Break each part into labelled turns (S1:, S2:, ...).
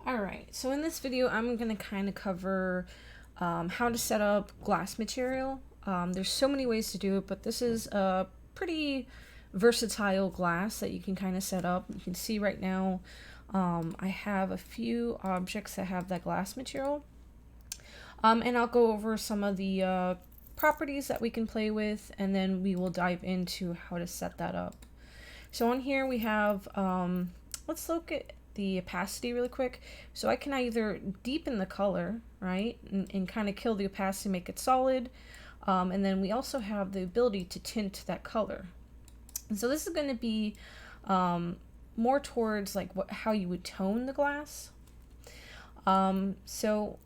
S1: Alright, so in this video I'm going to kind of cover how to set up glass material. There's so many ways to do it, but this is a pretty versatile glass that you can kind of set up. You can see right now I have a few objects that have that glass material. And I'll go over some of the properties that we can play with, and then we will dive into how to set that up. So on here we have, let's look at the opacity really quick. So I can either deepen the color, right, and kind of kill the opacity, make it solid. And then we also have the ability to tint that color. And so this is going to be more towards like how you would tone the glass. So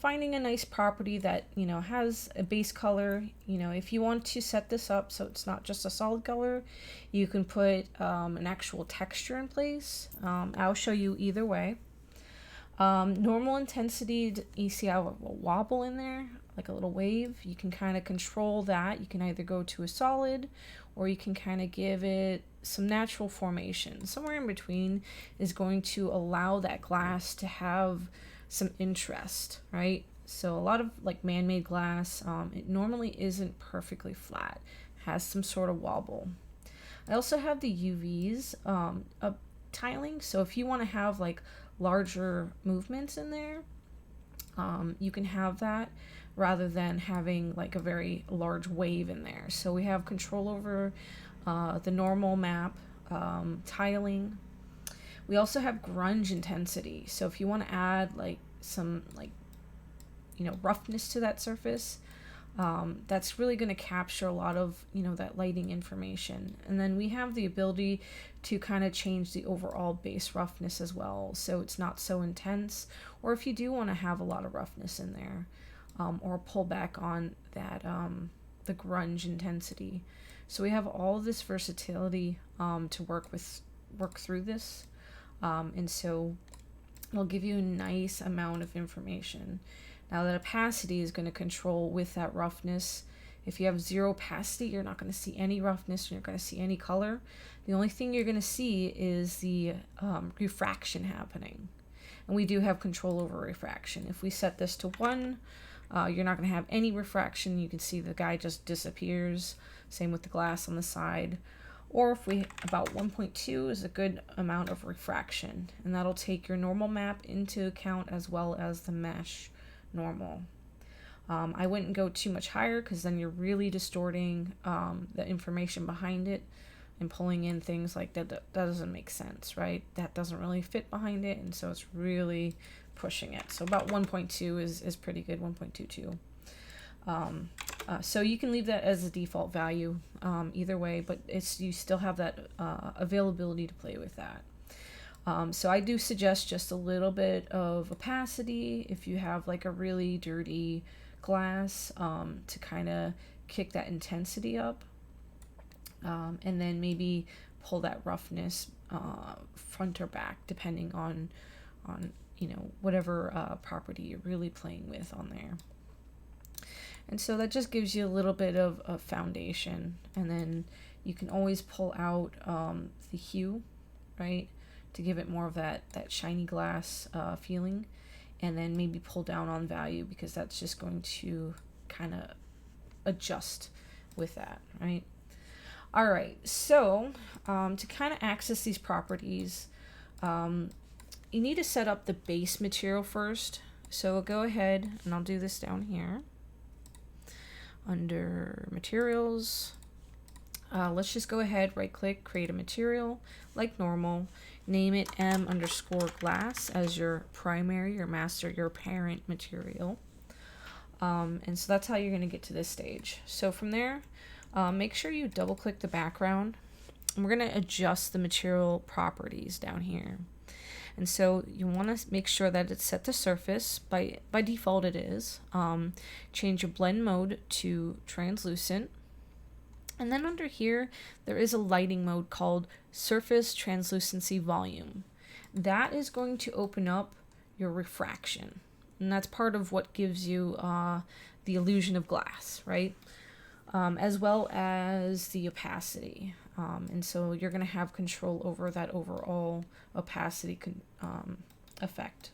S1: finding a nice property that, has a base color. If you want to set this up so it's not just a solid color, you can put an actual texture in place. I'll show you either way. Normal intensity, you see I have a wobble in there, like a little wave. You can kind of control that. You can either go to a solid, or you can kind of give it some natural formation. Somewhere in between is going to allow that glass to have some interest, right? So a lot of like man-made glass, it normally isn't perfectly flat, has some sort of wobble. I also have the UVs tiling, so if you want to have like larger movements in there, you can have that rather than having like a very large wave in there. So we have control over the normal map tiling. We also have grunge intensity. So if you want to add like some roughness to that surface, that's really going to capture a lot of that lighting information. And then we have the ability to kind of change the overall base roughness as well, so it's not so intense, or if you do want to have a lot of roughness in there, or pull back on that the grunge intensity. So we have all this versatility to work through this, and so it'll give you a nice amount of information. Now that opacity is going to control with that roughness. If you have zero opacity, you're not going to see any roughness, you're not going to see any color. The only thing you're going to see is the refraction happening. And we do have control over refraction. If we set this to 1, you're not going to have any refraction. You can see the guy just disappears. Same with the glass on the side. Or if we, about 1.2 is a good amount of refraction. And that'll take your normal map into account as well as the mesh normal. I wouldn't go too much higher because then you're really distorting the information behind it and pulling in things like that. That doesn't make sense, right? That doesn't really fit behind it, and so it's really pushing it. So about 1.2 is pretty good, 1.22. So you can leave that as a default value either way, but you still have that availability to play with that. So I do suggest just a little bit of opacity if you have like a really dirty glass to kind of kick that intensity up, and then maybe pull that roughness front or back depending on whatever property you're really playing with on there. And so that just gives you a little bit of a foundation, and then you can always pull out the hue, right, to give it more of that shiny glass feeling, and then maybe pull down on value because that's just going to kind of adjust with that, right? All right, so to kind of access these properties, you need to set up the base material first. So go ahead, and I'll do this down here under materials. Let's just go ahead, right click, create a material like normal, name it M_glass as your primary, your master, your parent material. And so that's how you're going to get to this stage. So from there, make sure you double click the background, and we're going to adjust the material properties down here. And so you want to make sure that it's set to surface. By default it is. Change your blend mode to translucent. And then under here, there is a lighting mode called surface translucency volume. That is going to open up your refraction. And that's part of what gives you the illusion of glass, right? As well as the opacity. And so you're going to have control over that overall opacity effect.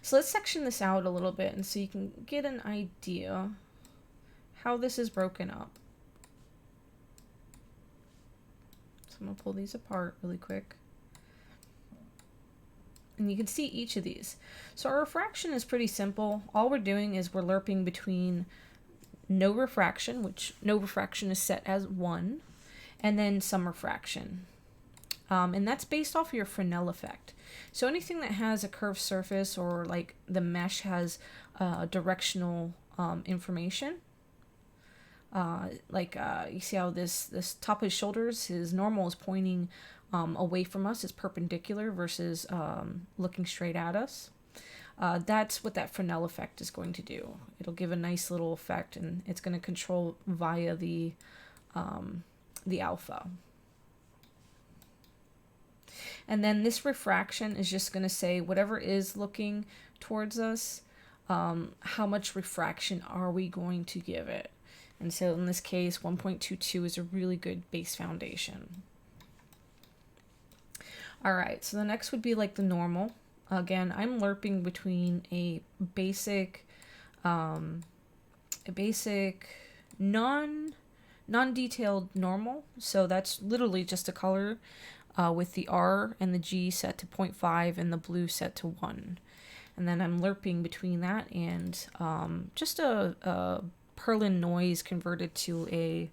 S1: So let's section this out a little bit and so you can get an idea how this is broken up. So I'm going to pull these apart really quick. And you can see each of these. So our refraction is pretty simple. All we're doing is we're lerping between no refraction, which no refraction is set as 1, and then some refraction. And that's based off of your Fresnel effect. So anything that has a curved surface or like the mesh has directional information, you see how this top of his shoulders, his normal is pointing away from us, is perpendicular versus looking straight at us. That's what that Fresnel effect is going to do. It'll give a nice little effect, and it's going to control via the alpha. And then this refraction is just going to say whatever is looking towards us, how much refraction are we going to give it? And so in this case, 1.22 is a really good base foundation. All right, so the next would be like the normal. Again, I'm lerping between a basic non-detailed normal. So that's literally just a color with the R and the G set to 0.5 and the blue set to 1. And then I'm lerping between that and just a Perlin noise converted to a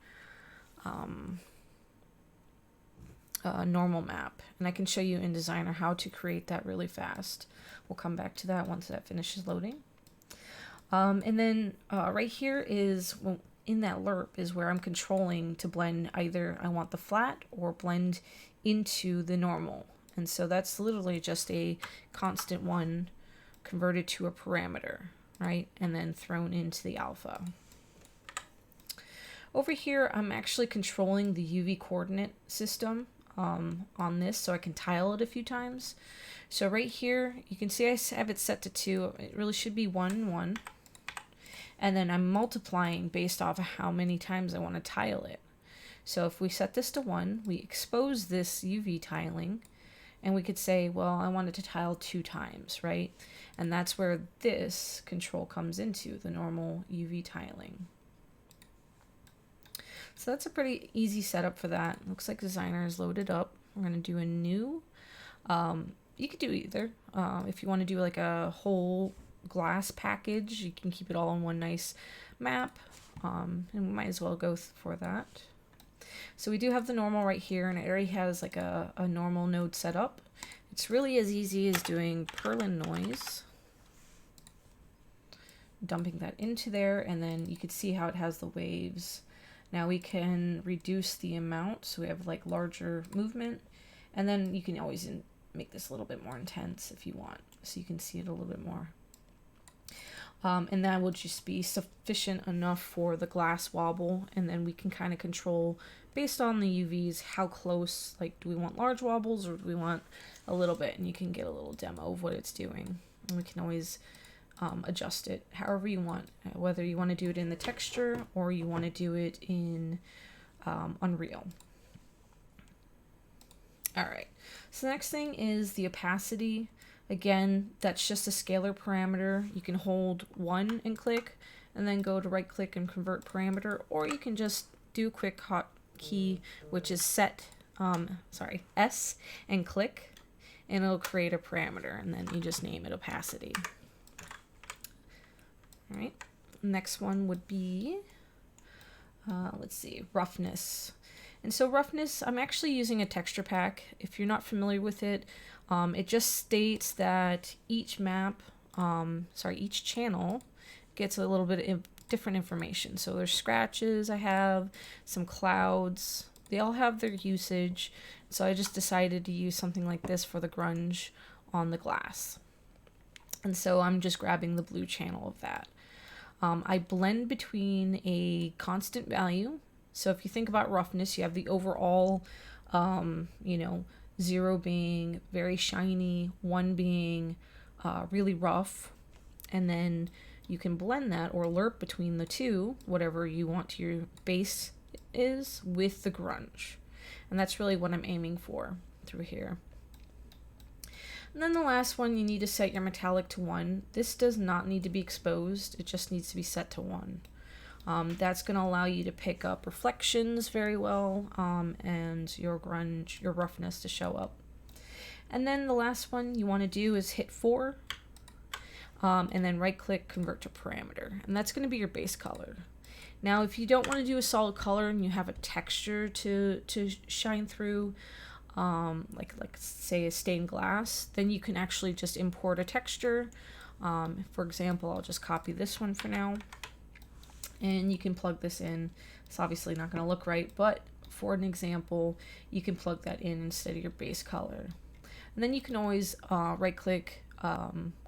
S1: normal map. And I can show you in Designer how to create that really fast. We'll come back to that once that finishes loading. And then right here is, well, in that lerp is where I'm controlling to blend either I want the flat or blend into the normal. And so that's literally just a constant one converted to a parameter, right? And then thrown into the alpha. Over here, I'm actually controlling the UV coordinate system on this, so I can tile it a few times. So right here, you can see I have it set to 2. It really should be 1, 1. And then I'm multiplying based off of how many times I want to tile it. So if we set this to 1, we expose this UV tiling, and we could say, well, I want it to tile 2 times, right? And that's where this control comes into, the normal UV tiling. So that's a pretty easy setup for that. Looks like Designer is loaded up. We're going to do a new. You could do either. If you want to do like a whole glass package, you can keep it all in one nice map. And we might as well go for that. So we do have the normal right here, and it already has like a normal node set up. It's really as easy as doing Perlin noise, dumping that into there, and then you can see how it has the waves. Now we can reduce the amount, so we have like larger movement, and then you can always make this a little bit more intense if you want, so you can see it a little bit more. And that will just be sufficient enough for the glass wobble, and then we can kind of control based on the UVs how close, like do we want large wobbles or do we want a little bit, and you can get a little demo of what it's doing, and we can always adjust it however you want, whether you want to do it in the texture or you want to do it in Unreal. All right, so the next thing is the opacity. Again, that's just a scalar parameter. You can hold 1 and click, and then go to right click and convert parameter, or you can just do a quick hotkey, which is set, S, and click, and it'll create a parameter, and then you just name it opacity. All right, next one would be, let's see, roughness. And so roughness, I'm actually using a texture pack. If you're not familiar with it, it just states that each each channel gets a little bit of different information. So there's scratches, I have some clouds, they all have their usage. So I just decided to use something like this for the grunge on the glass. And so I'm just grabbing the blue channel of that. I blend between a constant value. So if you think about roughness, you have the overall, 0 being very shiny, 1 being really rough, and then you can blend that or lerp between the two, whatever you want your base is, with the grunge. And that's really what I'm aiming for through here. And then the last one, you need to set your metallic to 1. This does not need to be exposed, it just needs to be set to 1. That's going to allow you to pick up reflections very well, and your grunge, your roughness to show up. And then the last one you want to do is hit 4, and then right click, convert to parameter, and that's going to be your base color. Now if you don't want to do a solid color and you have a texture to shine through, like say a stained glass, then you can actually just import a texture. For example, I'll just copy this one for now, and you can plug this in. It's obviously not going to look right, but for an example, you can plug that in instead of your base color. And then you can always right click,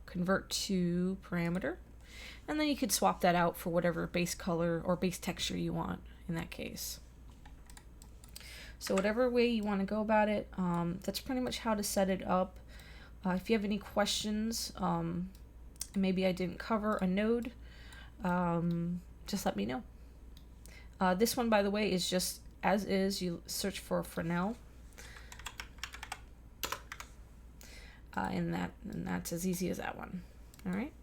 S1: convert to parameter, and then you could swap that out for whatever base color or base texture you want in that case. So whatever way you want to go about it, that's pretty much how to set it up. If you have any questions, maybe I didn't cover a node, just let me know. This one, by the way, is just as is. You search for Fresnel, and that's as easy as that one. All right.